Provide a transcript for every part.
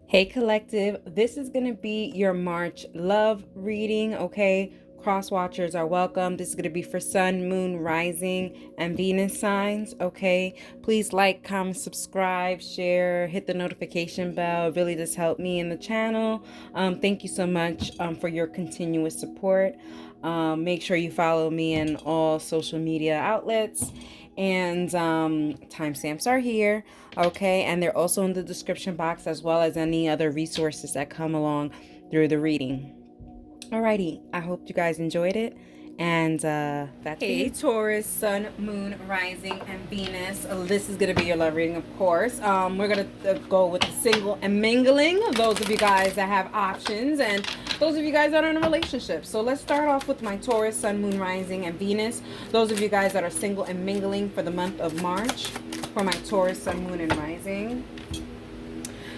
Hey collective, this is going to be your March love reading, okay? Cross watchers are welcome. This is going to be for Sun, Moon, Rising, and Venus signs, okay? Please like, comment, subscribe, share, hit the notification bell. It really does help me in the channel. Thank you so much for your continuous support. Make sure you follow me in all social media outlets, and timestamps are here, okay, and they're also in the description box, as well as any other resources that come along through the reading. Alrighty, I hope you guys enjoyed it, and that's Hey Taurus, Sun, Moon, Rising, and Venus. This is gonna be your love reading, of course. We're gonna go with the single and mingling. Those of you guys that have options, and those of you guys that are in a relationship. So let's start off with my Taurus, Sun, Moon, Rising, and Venus. Those of you guys that are single and mingling for the month of March, for my Taurus, Sun, Moon, and Rising.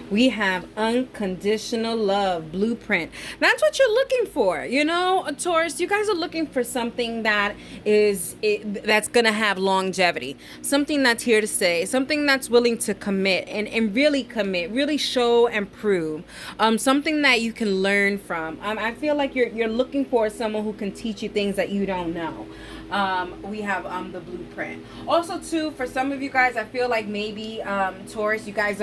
We have unconditional love blueprint. That's what you're looking for, you know, Taurus. You guys are looking for something that that's gonna have longevity, something that's here to stay, something that's willing to commit and really commit, really show and prove, something that you can learn from. I feel like you're looking for someone who can teach you things that you don't know. We have the blueprint. Also too, for some of you guys, I feel like maybe Taurus, you guys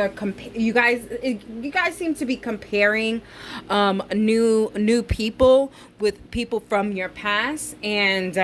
seem to be comparing new people with people from your past, and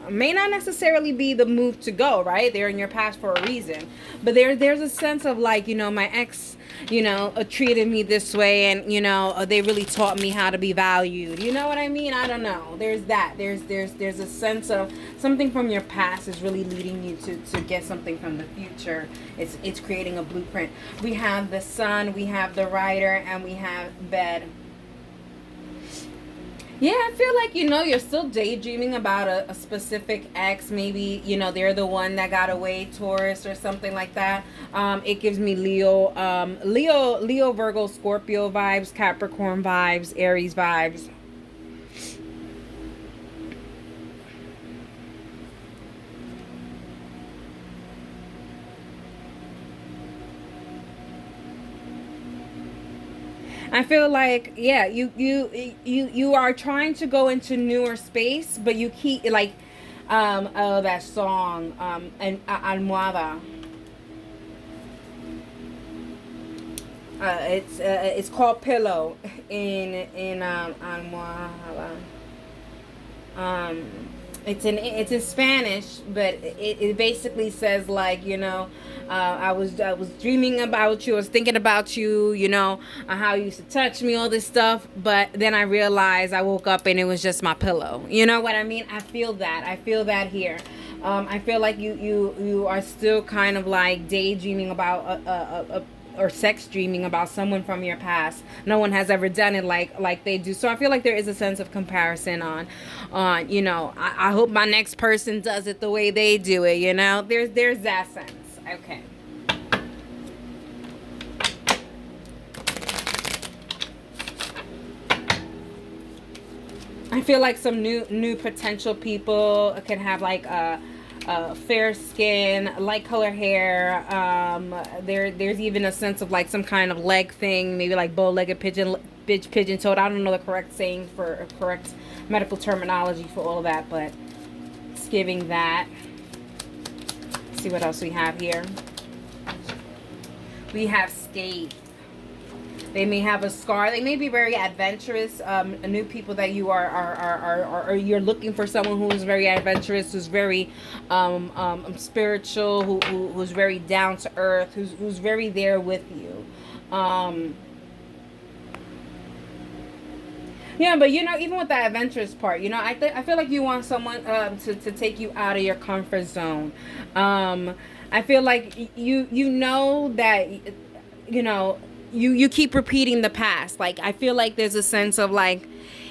may not necessarily be the move to go, right? They're in your past for a reason, but there's a sense of like, you know, my ex, you know, treated me this way, and you know, they really taught me how to be valued. You know what I mean? I don't know. There's that. There's a sense of something from your past is really leading you to get something from the future. It's creating a blueprint. We have the sun, we have the rider, and we have bed. Yeah, I feel like, you know, you're still daydreaming about a specific ex. Maybe, you know, they're the one that got away, Taurus, or something like that. It gives me Leo, Virgo, Scorpio vibes, Capricorn vibes, Aries vibes. I feel like, yeah, you are trying to go into newer space, but you keep like, oh, that song, and Almohada. It's called Pillow in Almohada. Um, it's in Spanish, but it basically says like, you know, I was dreaming about you, I was thinking about you, you know, how you used to touch me, all this stuff, but then I realized I woke up and it was just my pillow. You know what I mean? I feel that here. I feel like you are still kind of like daydreaming about or sex dreaming about someone from your past. No one has ever done it like they do. So I feel like there is a sense of comparison on you know, I hope my next person does it the way they do it, you know. There's that sense. Okay. I feel like some new potential people can have like fair skin, light color hair. There's even a sense of like some kind of leg thing, maybe like bow-legged pigeon toed. I don't know the correct saying for correct medical terminology for all of that, but it's giving that. Let's see what else we have here. We have skate. They may have a scar. They may be very adventurous. New people that you are you're looking for someone who is very adventurous, who's very spiritual, who's very down to earth, who's very there with you. Yeah, but you know, even with that adventurous part, you know, I feel like you want someone to take you out of your comfort zone. I feel like you know that, you know, you keep repeating the past. Like, I feel like there's a sense of like,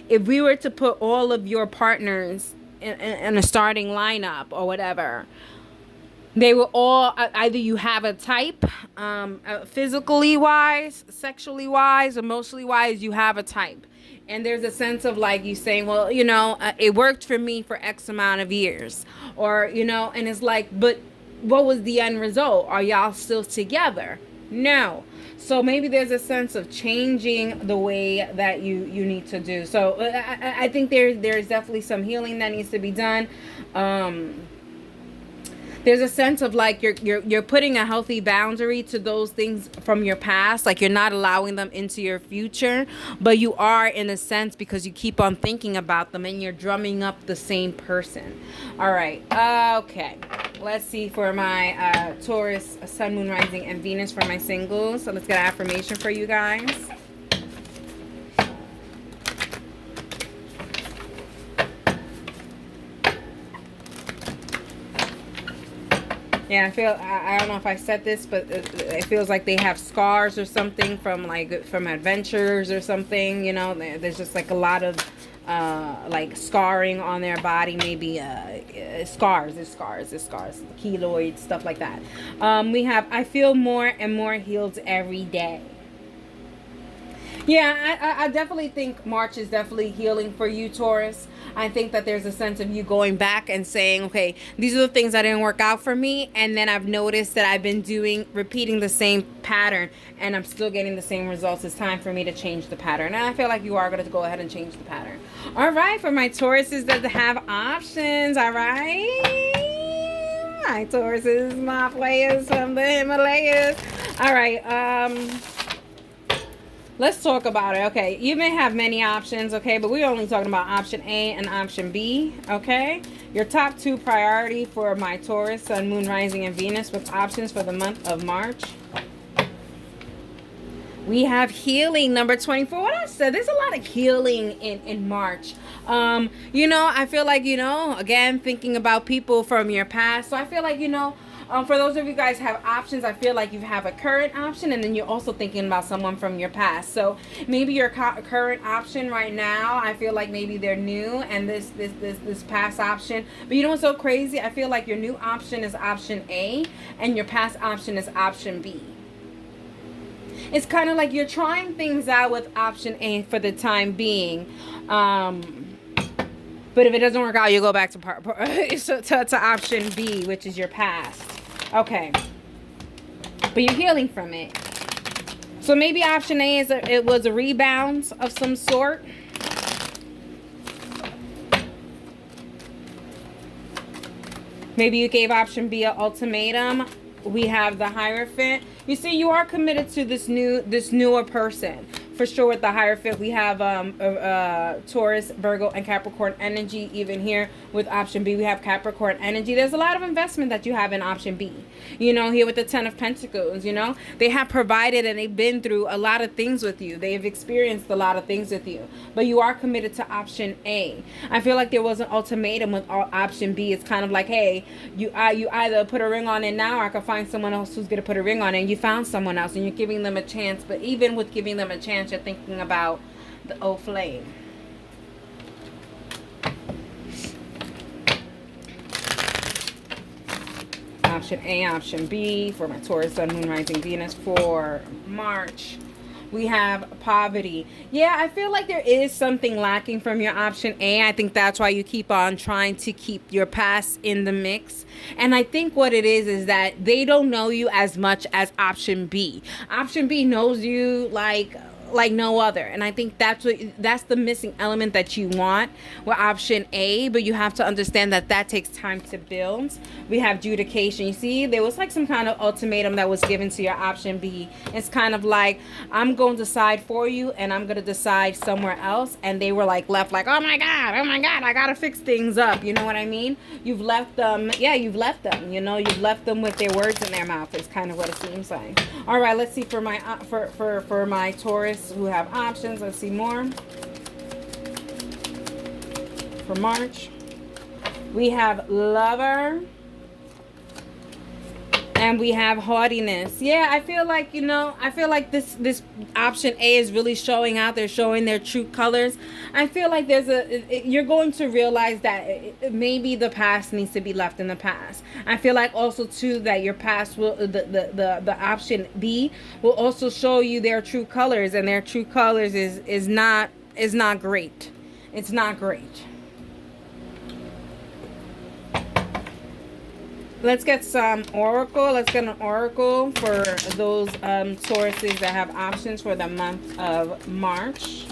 if we were to put all of your partners in a starting lineup or whatever, they will all either you have a type, physically wise, sexually wise, emotionally wise, you have a type. And there's a sense of like you saying, well, you know, it worked for me for X amount of years, or, you know, and it's like, but what was the end result? Are y'all still together? No. So maybe there's a sense of changing the way that you need to do. So I think there's definitely some healing that needs to be done. There's a sense of like you're putting a healthy boundary to those things from your past, like you're not allowing them into your future, but you are in a sense, because you keep on thinking about them and you're drumming up the same person. All right, okay, let's see for my Taurus, Sun, Moon, Rising, and Venus for my singles. So let's get an affirmation for you guys. Yeah, I don't know if I said this, but it feels like they have scars or something from adventures or something, you know. There's just like a lot of like scarring on their body, maybe scars, keloids, stuff like that. We have, I feel more and more healed every day. Yeah, I definitely think March is definitely healing for you, Taurus. I think that there's a sense of you going back and saying, okay, these are the things that didn't work out for me. And then I've noticed that I've been repeating the same pattern, and I'm still getting the same results. It's time for me to change the pattern. And I feel like you are going to go ahead and change the pattern. All right, for my Tauruses that have options, all right? My Tauruses, my players from the Himalayas. All right, let's talk about it. Okay, you may have many options, okay, but we're only talking about option A and option B, okay? Your top 2 priority for my Taurus, Sun, Moon, Rising, and Venus with options for the month of March. We have healing, number 24. What I said, there's a lot of healing in March. You know, I feel like, you know, again, thinking about people from your past. So I feel like, you know, for those of you guys who have options, I feel like you have a current option, and then you're also thinking about someone from your past. So maybe your current option right now, I feel like maybe they're new, and this past option. But you know what's so crazy? I feel like your new option is option A, and your past option is option B. It's kind of like you're trying things out with option A for the time being. But if it doesn't work out, you go back to option B, which is your past. Okay. But you're healing from it. So maybe option A it was a rebound of some sort. Maybe you gave option B an ultimatum. We have the Hierophant. You see, you are committed to this newer person. For sure, with the Hierophant, we have Taurus, Virgo, and Capricorn energy. Even here with option B, we have Capricorn energy. There's a lot of investment that you have in option B. You know, here with the Ten of Pentacles, you know, they have provided and they've been through a lot of things with you. They have experienced a lot of things with you. But you are committed to option A. I feel like there was an ultimatum with option B. It's kind of like, hey, you either put a ring on it now, or I can find someone else who's going to put a ring on it. And you found someone else, and you're giving them a chance. But even with giving them a chance, you're thinking about the old flame. Option A, option B for my Taurus, Sun, Moon, Rising, Venus for March. We have poverty. Yeah, I feel like there is something lacking from your option A. I think that's why you keep on trying to keep your past in the mix. And I think what it is that they don't know you as much as option B. Option B knows you like no other, and I think that's the missing element that you want with option A. But you have to understand that takes time to build. We have adjudication. You see, there was like some kind of ultimatum that was given to your option B. It's kind of like, I'm going to decide for you, and I'm going to decide somewhere else. And they were like left like, oh my god, I gotta fix things up. You know what I mean? You've left them. Yeah, you've left them. You know, you've left them with their words in their mouth. It's kind of what it seems like. All right, let's see for my for my Taurus who have options. Let's see more for March. We have Lover, and we have Haughtiness. Yeah, I feel like, you know, this option A is really showing out. They're showing their true colors. I feel like you're going to realize that maybe the past needs to be left in the past. I feel like also too that your past will, the option B will also show you their true colors, and their true colors is not great. It's not great. Let's get some oracle. Let's get an oracle for those Tauruses that have options for the month of March.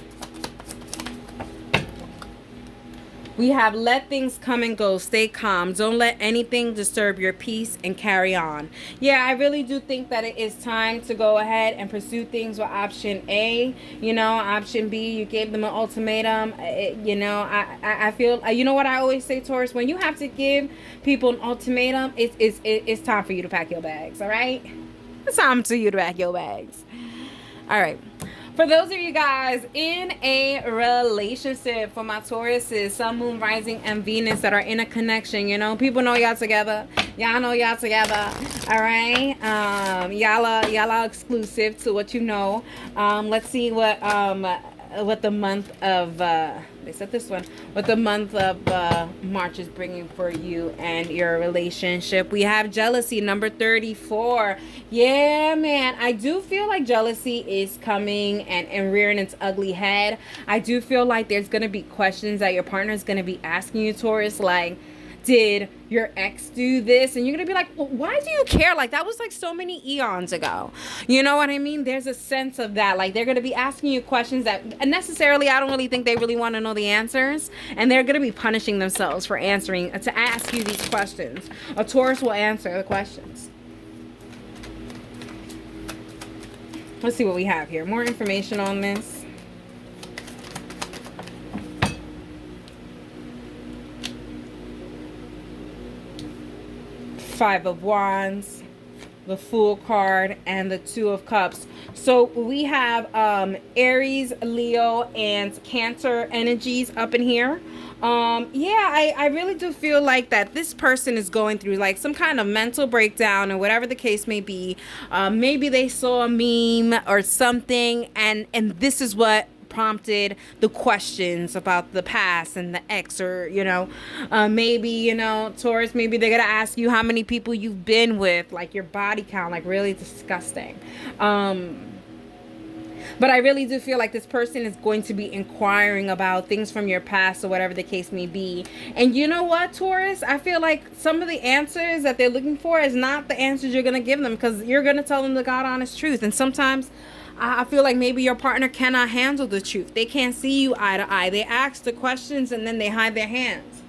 We have let things come and go. Stay calm. Don't let anything disturb your peace and carry on. Yeah, I really do think that it is time to go ahead and pursue things with option A. You know, option B, you gave them an ultimatum. I feel, you know what I always say, Taurus? When you have to give people an ultimatum, it's time for you to pack your bags, all right? It's time for you to pack your bags. All right. For those of you guys in a relationship, for my Tauruses, Sun, Moon, Rising, and Venus that are in a connection, you know, people know y'all together. Y'all know y'all together. All right. Y'all are exclusive to what you know. Let's see what the month of they said this one, what the month of March is bringing for you and your relationship. We have jealousy, number 34. Yeah, man, I do feel like jealousy is coming and rearing its ugly head. I do feel like there's gonna be questions that your partner is gonna be asking you, Taurus, like, did your ex do this? And you're gonna be like, well, why do you care? Like, that was like so many eons ago. You know what I mean? There's a sense of that. Like, they're gonna be asking you questions that necessarily I don't really think they really want to know the answers, and they're gonna be punishing themselves for answering to ask you these questions. A Taurus will answer the questions. Let's see what we have here. More information on this. Five of Wands, the Fool card, and the Two of Cups. So we have Aries, Leo, and Cancer energies up in here. I really do feel like that this person is going through like some kind of mental breakdown, or whatever the case may be. Maybe they saw a meme or something, and this is what prompted the questions about the past and the ex, or maybe, Taurus, maybe they're gonna ask you how many people you've been with, like your body count, like really disgusting. But I really do feel like this person is going to be inquiring about things from your past, or whatever the case may be. And you know what, Taurus? I feel like some of the answers that they're looking for is not the answers you're going to give them, because you're going to tell them the God honest truth. And sometimes I feel like maybe your partner cannot handle the truth. They can't see you eye to eye. They ask the questions and then they hide their hands.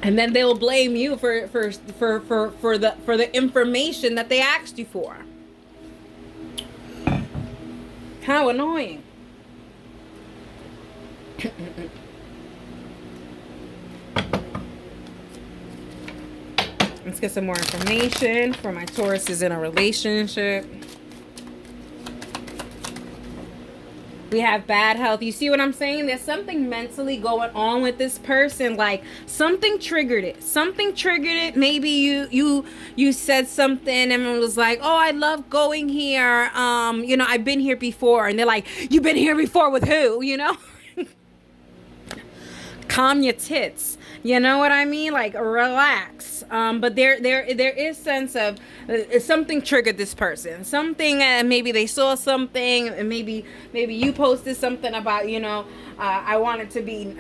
And then they'll blame you for the information that they asked you for. How annoying. Let's get some more information for my Tauruses in a relationship. We have bad health. You see what I'm saying? There's something mentally going on with this person. Like something triggered it. Something triggered it. Maybe you said something and it was like, oh, I love going here. I've been here before. And they're like, you've been here before with who? Calm your tits. You know what I mean? Like relax. But there is sense of something triggered this person. Something, maybe they saw something, and maybe you posted something about, I want it to be,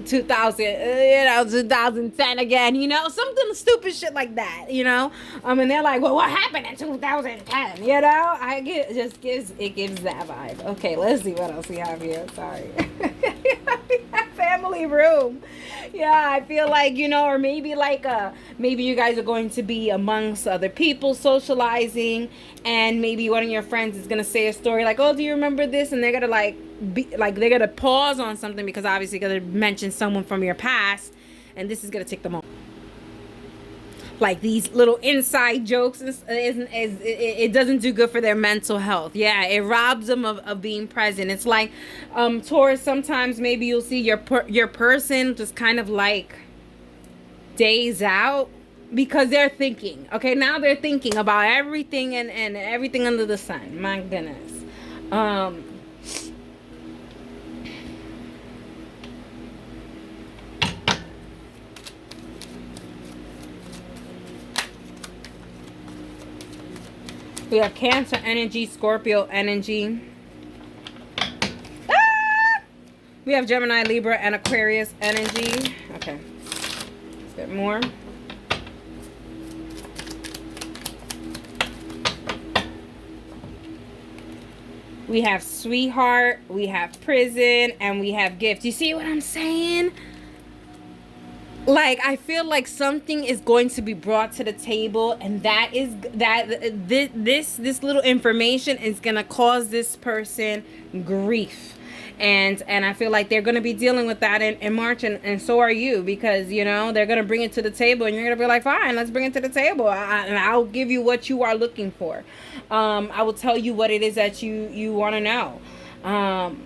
2010 again, something stupid shit like that, and they're like, well, what happened in 2010? It gives that vibe. Okay, let's see what else we have here. Sorry. Family room. Yeah, I feel like, or maybe maybe you guys are going to be amongst other people socializing, and maybe one of your friends is going to say a story like, oh, do you remember this? And they're going to they're going to pause on something because obviously going to mention someone from your past, and this is going to take them on. Like these little inside jokes, it doesn't do good for their mental health. Yeah, it robs them of being present. It's like, Taurus, sometimes maybe you'll see your person just kind of like days out because they're thinking. Okay, now they're thinking about everything and everything under the sun. My goodness. We have Cancer energy, Scorpio energy. We have Gemini, Libra, and Aquarius energy. Okay. Let's get more. We have sweetheart, we have prison, and we have gift. You see what I'm saying? Like, I feel like something is going to be brought to the table, and that is that this little information is gonna cause this person grief. And I feel like they're going to be dealing with that in March, and so are you, because, you know, they're going to bring it to the table, and you're going to be like, fine, let's bring it to the table, and I'll give you what you are looking for. I will tell you what it is that you want to know. All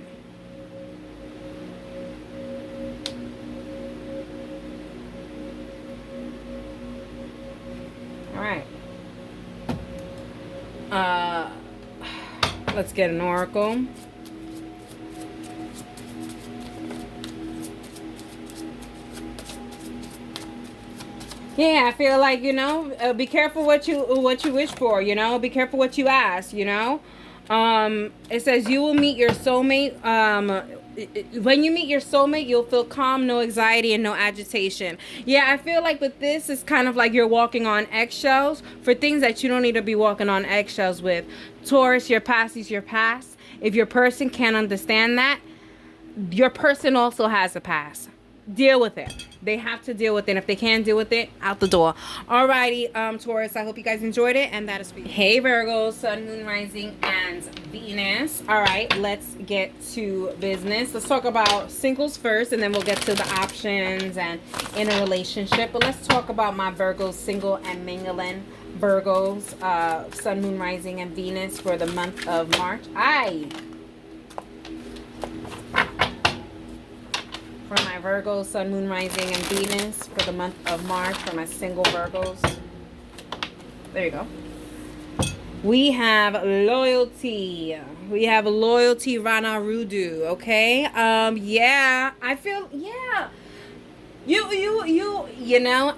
right. Let's get an oracle. Yeah, I feel like, you know, be careful what you wish for, you know, be careful what you ask, you know. It says you will meet your soulmate. When you meet your soulmate, you'll feel calm, no anxiety, and no agitation. Yeah, I feel like with this, it's kind of like you're walking on eggshells for things that you don't need to be walking on eggshells with. Taurus, your past is your past. If your person can't understand that, your person also has a past. Deal with it. They have to deal with it. If they can't deal with it, out the door. Alrighty, Taurus, I hope you guys enjoyed it, and that is for you. Hey Virgo, Sun, Moon, Rising, and Venus. Alright, let's get to business. Let's talk about singles first, and then we'll get to the options and in a relationship. But let's talk about my Virgos, single and mingling Virgos, Sun, Moon, Rising, and Venus for the month of March. For my Virgos, Sun, Moon, Rising, and Venus for the month of March for my single Virgos. There you go. We have loyalty. We have loyalty, Rana Rudu. Okay. Yeah. I feel. Yeah. You know,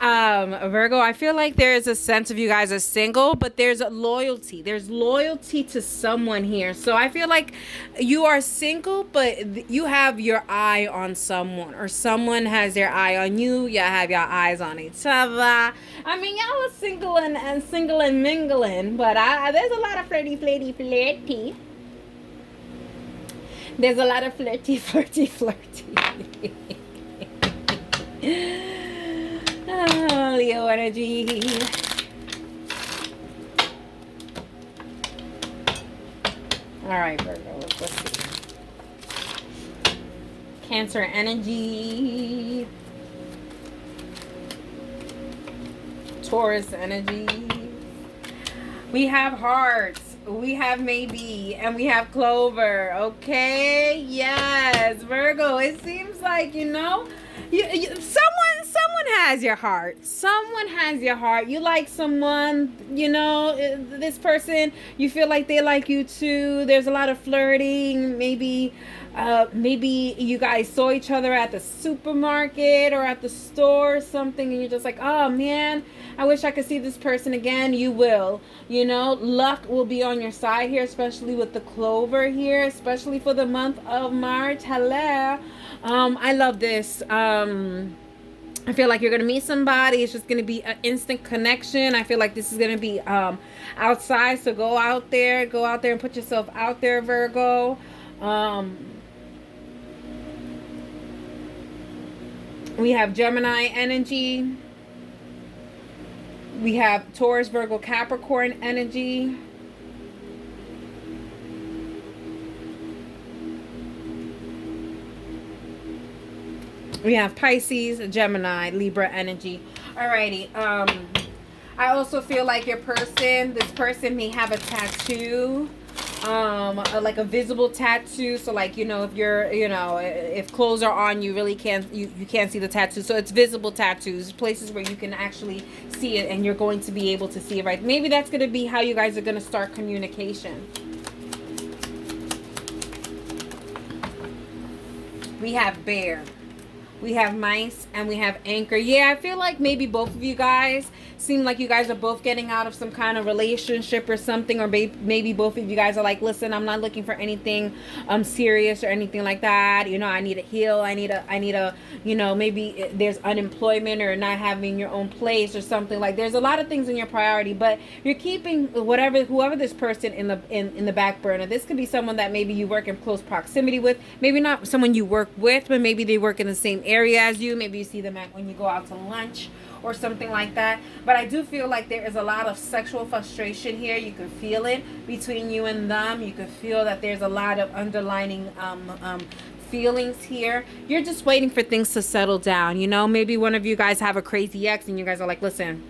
Virgo, I feel like there is a sense of you guys are single, but there's a loyalty. There's loyalty to someone here. So I feel like you are single, but you have your eye on someone, or someone has their eye on you. You have your eyes on each other. I mean, y'all are single and mingling, but there's a lot of flirty. There's a lot of flirty. Oh, Leo energy. All right, Virgo, let's see. Cancer energy. Taurus energy. We have hearts. We have maybe, and we have clover. Okay, yes, Virgo. It seems like, you know, someone has your heart. Someone has your heart. You like someone, you know, this person, you feel like they like you too. There's a lot of flirting. Maybe you guys saw each other at the supermarket or at the store or something, and you're just like, oh man, I wish I could see this person again. You will. You know, luck will be on your side here, especially with the clover here, especially for the month of March. Hello. I love this. I feel like you're going to meet somebody. It's just going to be an instant connection. I feel like this is going to be outside. So go out there and put yourself out there, Virgo. We have Gemini energy. We have Taurus, Virgo, Capricorn energy. We have Pisces, Gemini, Libra energy. Alrighty. I also feel like this person may have a tattoo. Like a visible tattoo. So like, you know, if you're, you know, if clothes are on, you really can't, you can't see the tattoo. So it's visible tattoos, places where you can actually see it, and you're going to be able to see it, right? Maybe that's going to be how you guys are going to start communication. We have bear. We have mice, and we have anchor. Yeah, I feel like maybe both of you guys, seem like you guys are both getting out of some kind of relationship or something, or maybe both of you guys are like, listen, I'm not looking for anything serious or anything like that. You know, I need a heal. I need a, you know, maybe there's unemployment or not having your own place or something. Like, there's a lot of things in your priority, but you're keeping whoever this person in the back burner. This could be someone that maybe you work in close proximity with, maybe not someone you work with, but maybe they work in the same area as you. Maybe you see them when you go out to lunch or something like that. But I do feel like there is a lot of sexual frustration here. You can feel it between you and them. You can feel that there's a lot of underlining feelings here. You're just waiting for things to settle down. You know, maybe one of you guys have a crazy ex and you guys are like, listen,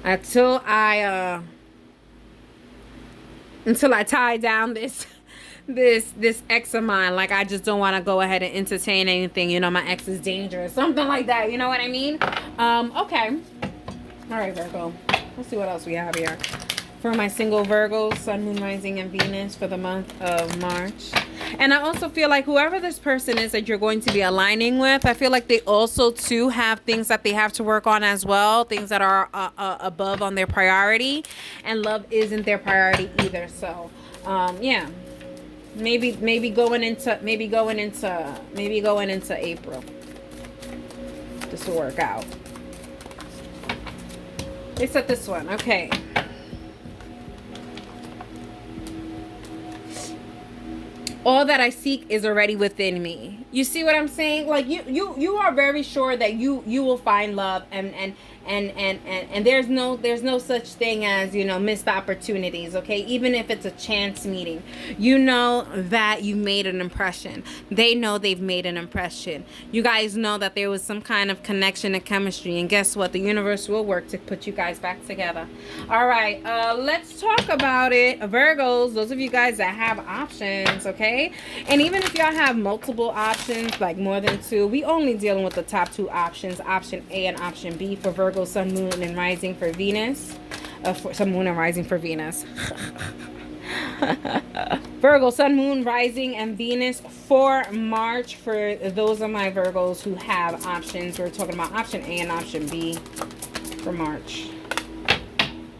until I tie down this ex of mine, like, I just don't want to go ahead and entertain anything. You know, my ex is dangerous, something like that. You know what I mean? Okay. All right, Virgo. Let's see what else we have here for my single Virgos, Sun, Moon, Rising, and Venus for the month of March. And I also feel like whoever this person is that you're going to be aligning with, I feel like they also too have things that they have to work on as well, things that are above on their priority, and love isn't their priority either. So yeah, maybe going into April, this will work out. They said this one. Okay. All that I seek is already within me. You see what I'm saying? Like, you are very sure that you will find love, and there's no such thing as, you know, missed opportunities. Okay, even if it's a chance meeting, you know that you made an impression. They know they've made an impression. You guys know that there was some kind of connection and chemistry, and guess what? The universe will work to put you guys back together. All right, let's talk about it, Virgos. Those of you guys that have options, okay, and even if y'all have multiple options, like more than two, we only dealing with the top two options, option A and option B for Virgo, Sun, Moon, and Rising for Venus. For Sun, Moon, and Rising for Venus. Virgo, Sun, Moon, Rising, and Venus for March for those of my Virgos who have options. We're talking about option A and option B for March.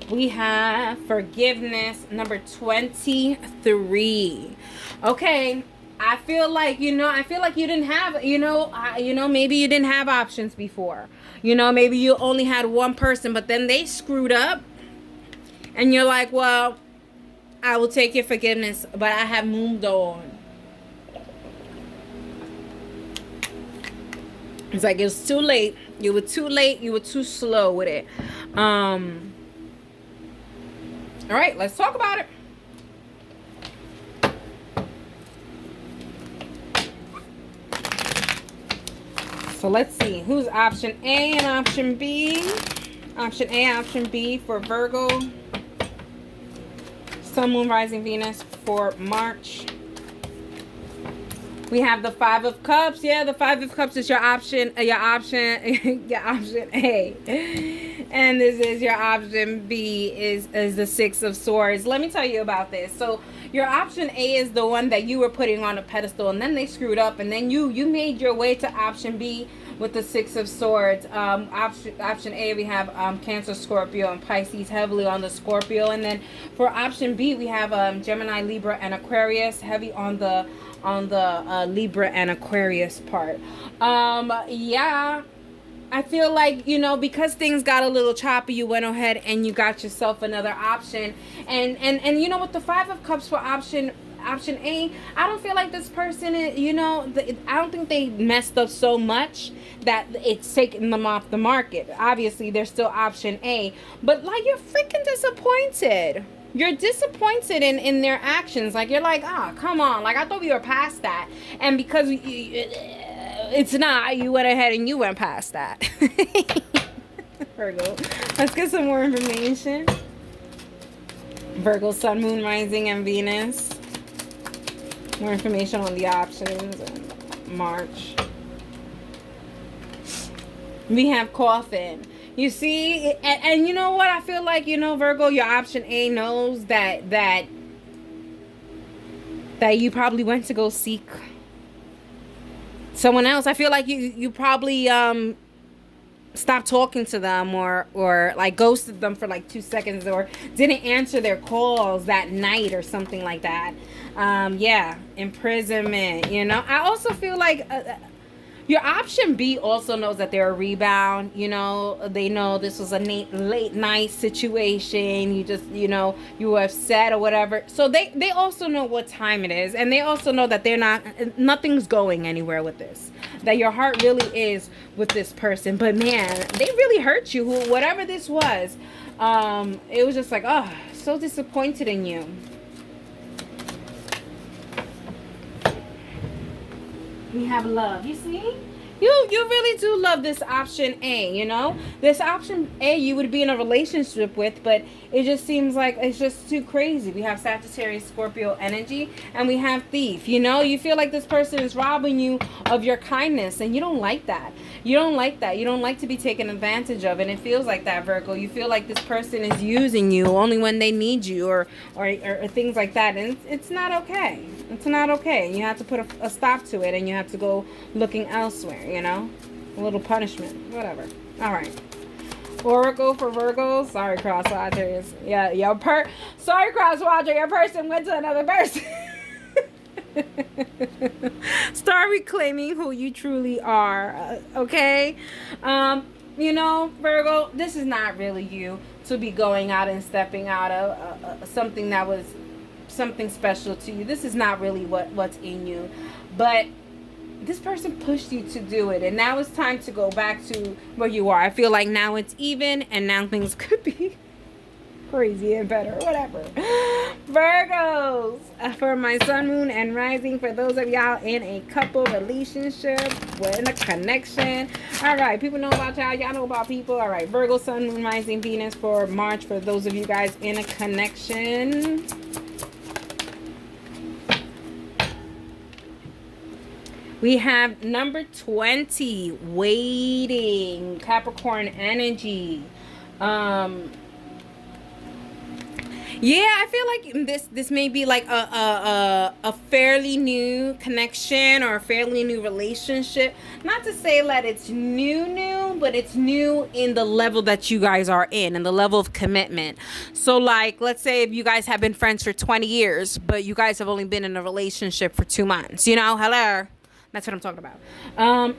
We have forgiveness, number 23. Okay. I feel like you didn't have, maybe you didn't have options before. You know, maybe you only had one person, but then they screwed up. And you're like, well, I will take your forgiveness, but I have moved on. It's like, it's too late. You were too late. You were too slow with it. All right, let's talk about it. So let's see who's option A and option B. Option A, option B for Virgo, Sun, Moon, Rising, Venus for March. We have the Five of Cups. Yeah, the Five of Cups is your option A. And this is your option B is the Six of Swords. Let me tell you about this. So your option A is the one that you were putting on a pedestal, and then they screwed up, and then you made your way to option B with the Six of Swords. Option A, we have Cancer, Scorpio, and Pisces, heavily on the Scorpio. And then for option B, we have Gemini, Libra, and Aquarius, heavy on the Libra and Aquarius part. Yeah, I feel like, because things got a little choppy, you went ahead and you got yourself another option. And with the Five of Cups for option A, I don't feel like this person is, I don't think they messed up so much that it's taking them off the market. Obviously, they're still option A, but like, you're freaking disappointed. You're disappointed in their actions. Like, you're like, come on. Like, I thought we were past that. And because it's not, you went ahead and you went past that. Virgo, let's get some more information. Virgo, Sun, Moon, Rising, and Venus. More information on the options in March. We have Coffin. You see, and you know what? I feel like, Virgo, your option A knows that you probably went to go seek someone else. I feel like you probably stopped talking to them, or like ghosted them for like 2 seconds, or didn't answer their calls that night or something like that. Yeah, imprisonment. I also feel like your option B also knows that they're a rebound. They know this was a late night situation. You just, you were upset or whatever. So they also know what time it is. And they also know that nothing's going anywhere with this. That your heart really is with this person. But man, they really hurt you. Whatever this was, it was just like, oh, so disappointed in you. We have love. You see? You really do love this option A, This option A you would be in a relationship with, but it just seems like it's just too crazy. We have Sagittarius, Scorpio energy, and we have Thief. You feel like this person is robbing you of your kindness, and you don't like that. You don't like that. You don't like to be taken advantage of, and it feels like that, Virgo. You feel like this person is using you only when they need you, or things like that, and it's not okay. It's not okay. You have to put a stop to it, and you have to go looking elsewhere, a little punishment, whatever. All right. Oracle for Virgo. Sorry, cross watchers. Yeah, sorry, cross watcher. Your person went to another person. Start reclaiming who you truly are. Okay. Virgo, this is not really you to be going out and stepping out of something that was something special to you. This is not really what's in you, but this person pushed you to do it, and now it's time to go back to where you are. I feel like now it's even, and now things could be crazy and better, whatever. Virgos, for my sun, moon, and rising, for those of y'all in a couple relationship, we're in a connection. All right, people know about y'all know about people. All right, Virgo, sun, moon, rising, Venus for March, for those of you guys in a connection. We have number 20, waiting, Capricorn energy. Yeah, I feel like this may be like a fairly new connection or a fairly new relationship. Not to say that it's new, but it's new in the level that you guys are in the level of commitment. So like, let's say if you guys have been friends for 20 years, but you guys have only been in a relationship for 2 months, hello. That's what I'm talking about.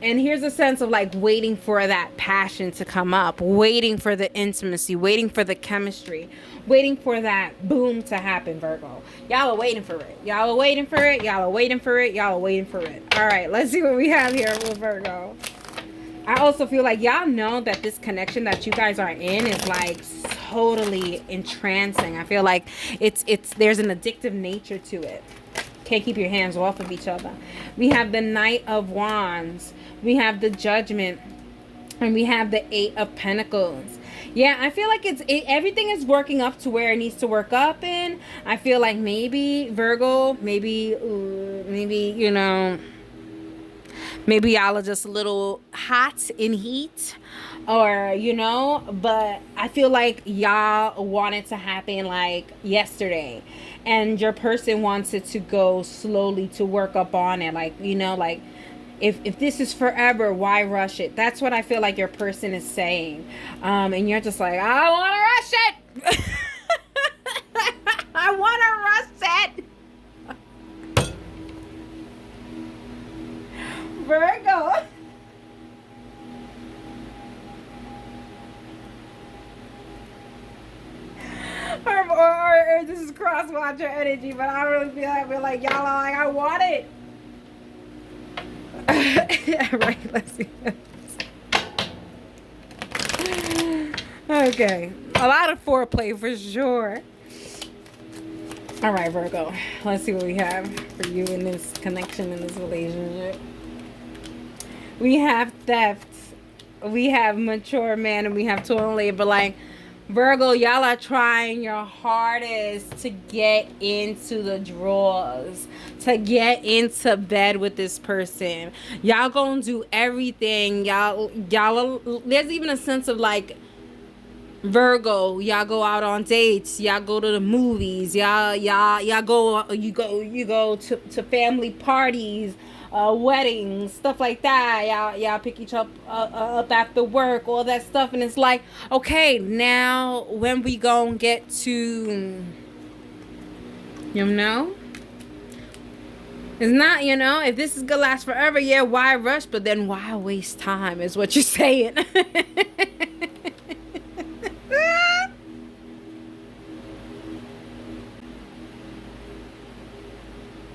And here's a sense of like waiting for that passion to come up, waiting for the intimacy, waiting for the chemistry, waiting for that boom to happen, Virgo. Y'all are waiting for it. Y'all are waiting for it. Y'all are waiting for it. Y'all are waiting for it. All right, let's see what we have here with Virgo. I also feel like y'all know that this connection that you guys are in is like totally entrancing. I feel like there's an addictive nature to it. Can't keep your hands off of each other. We have the Knight of Wands. We have the Judgment. And we have the 8 of Pentacles. Yeah, I feel like everything is working up to where it needs to work up in. I feel like maybe Virgo, maybe maybe y'all are just a little hot in heat, or but I feel like y'all want it to happen like yesterday, and your person wants it to go slowly to work up on it, like like if this is forever, why rush it? That's what I feel like your person is saying, and you're just like, I don't want to rush it. I want to rush it. Virgo. Or this is cross-watcher energy, but I don't really feel like y'all are like, I want it. Yeah, right, let's see this. Okay, a lot of foreplay for sure. All right, Virgo, let's see what we have for you in this connection, in this relationship. We have theft, we have mature man, and we have total labor. Like, Virgo, y'all are trying your hardest to get into the drawers, to get into bed with this person. Y'all gonna do everything. Y'all there's even a sense of like, Virgo, y'all go out on dates, y'all go to the movies, y'all go you go to family parties, weddings, stuff like that. Y'all pick each up after work, all that stuff, and it's like, okay, now when we gonna get to, you know, it's not, you know, if this is gonna last forever, yeah, why rush? But then why waste time is what you're saying.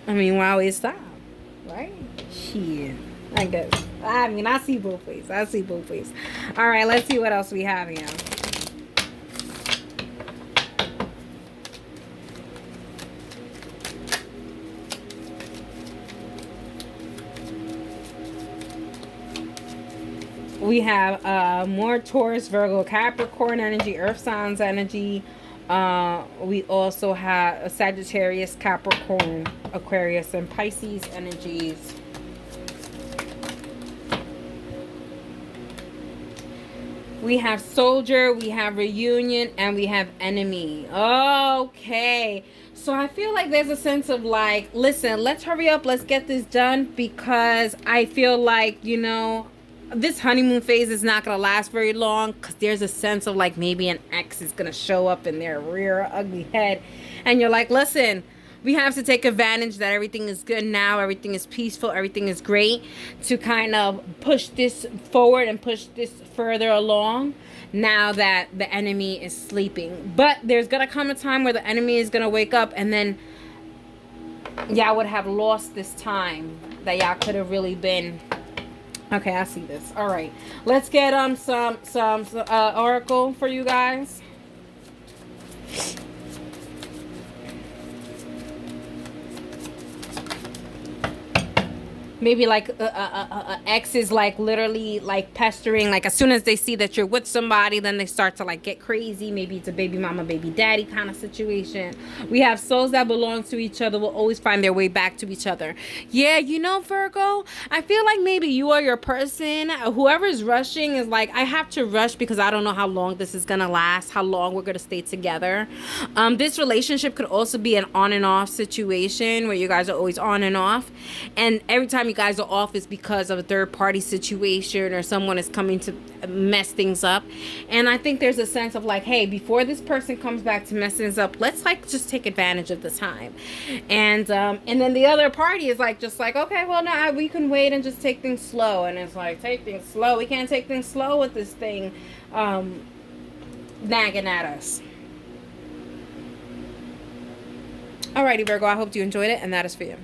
I mean, why waste time? Right? Shit. I guess. I mean, I see both ways. I see both ways. All right, let's see what else we have here. We have more Taurus, Virgo, Capricorn energy, Earth signs energy. We also have a Sagittarius, Capricorn, Aquarius, and Pisces energies. We have soldier, we have reunion, and we have enemy. Okay. So I feel like there's a sense of like, listen, let's hurry up. Let's get this done, because I feel like, you know, this honeymoon phase is not going to last very long, because there's a sense of like maybe an ex is going to show up in their rear ugly head. And you're like, listen, we have to take advantage that everything is good now, everything is peaceful, everything is great, to kind of push this forward and push this further along now that the enemy is sleeping. But there's gonna come a time where the enemy is gonna wake up, and then y'all would have lost this time that y'all could have really been. Okay, I see this. All right, let's get some oracle for you guys. Maybe like ex is like literally like pestering, like as soon as they see that you're with somebody, then they start to like get crazy. Maybe it's a baby mama, baby daddy kind of situation. We have souls that belong to each other will always find their way back to each other. Yeah, you know, Virgo, I feel like maybe you or your person, whoever's rushing, is like, I have to rush because I don't know how long this is gonna last, how long we're gonna stay together. This relationship could also be an on and off situation where you guys are always on and off, and every time you guys are off is because of a third party situation or someone is coming to mess things up. And I think there's a sense of like, hey, before this person comes back to mess things up, let's like just take advantage of the time. And then the other party is like, just like, okay, well, now we can wait and just take things slow. And it's like, take things slow. We can't take things slow with this thing nagging at us. Alrighty, Virgo, I hope you enjoyed it, and that is for you.